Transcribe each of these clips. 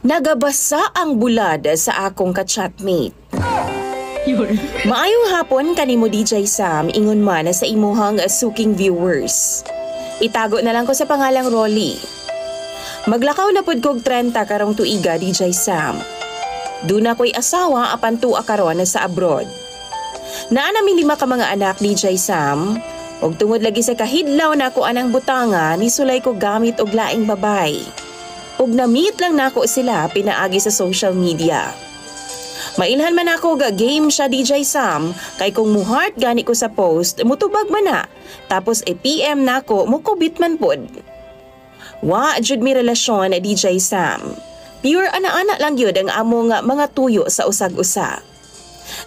Nagabasa ang bulad sa akong ka-chatmate. Maayong hapon kanimo DJ Sam, ingon man sa imuhang suking viewers. Itago na lang ko sa pangalang Rolly. Maglakaw na pud kog 30 karong tuiga DJ Sam. Duna ko'y asawa apan tuwa karon sa abroad. Naa nami 5 ka mga anak DJ Sam, ug tungod lagi sa kahidlaw na ako anang butanga ni sulay ko gamit og laing babay. Ug na-meet lang nako sila pinaagi sa social media. Mailhan man ako ga game siya DJ Sam, kay kung muheart gani ko sa post, mutubag man na. Tapos PM nako, mukubit man pod. Wa jud mi relasyon DJ Sam. Pure ana-ana lang yun ang among mga tuyo sa usag-usa.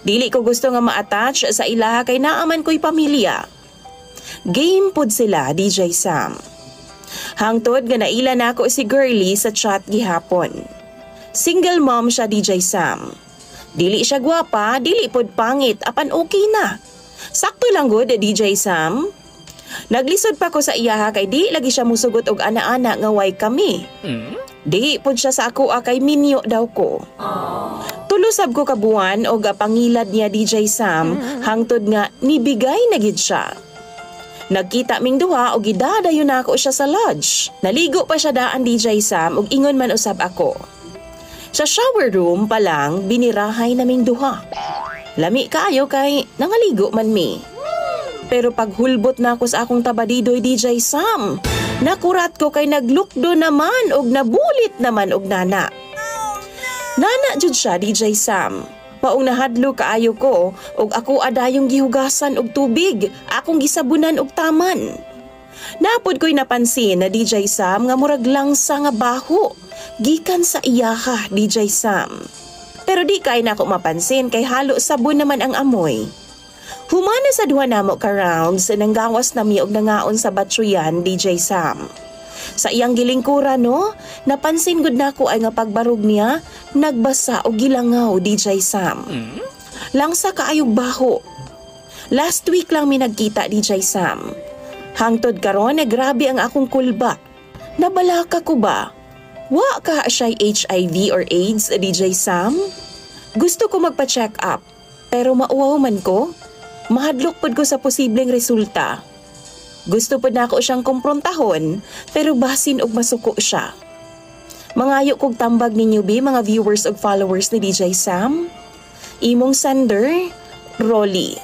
Dili ko gusto nga ma-attach sa ilaha kay naaman ko'y pamilya. Game pod sila DJ Sam. Hangtod nga naila na ako si Girlie sa chat gihapon. Single mom siya DJ Sam. Dili siya gwapa, dili pod pangit, apan okay na. Sakto lang good DJ Sam. Naglisod pa ko sa iyaha kay di lagi siya musugot og ana-ana nga way kami. Di pod siya sa ako kay minyo daw ko. Tulusab ko kabuan og pangilad niya DJ Sam hangtod nga nibigay na gid siya. Nagkita ming duha og gidadayon na ako siya sa lodge. Naligo pa siya daan DJ Sam og ingon man usab ako. Sa shower room pa lang binirahay naming duha. Lami kaayo kay nangaligo man mi. Pero paghulbot na ako sa akong tabadidoy DJ Sam, nakurat ko kay naglukdo naman og nabulit naman og nana. Nana jud siya DJ Sam. Paong nahadlo kaayo ko og ako adayong gihugasan og tubig, akong gisabunan og taman. Napod ko'y napansin na DJ Sam nga murag langsa nga baho, gikan sa iyaha DJ Sam. Pero di kay nako mapansin kay halo sabon naman ang amoy. Humana sa duha namo ka rounds, nanggawas nami og nangaon sa batsuyan DJ Sam. Sa iyang gilingkura no, napansin gud nako ay nga pagbarog niya, nagbasa og gilangaw DJ Sam. Langsa kaayog baho. Last week lang mi nagkita DJ Sam. Hangtod karon grabe ang akong kulba. Nabalaka ko ba? Wa ka siya HIV or AIDS DJ Sam? Gusto ko magpa-check up, pero mauwaw man ko. Mahadlok pod ko sa posibleng resulta. Gusto pa na ako siyang kumprontahon, pero basin og masuko siya. Mangayo kog tambag ninyo bi mga viewers ug followers ni DJ Sam. Imong sender, Rolly.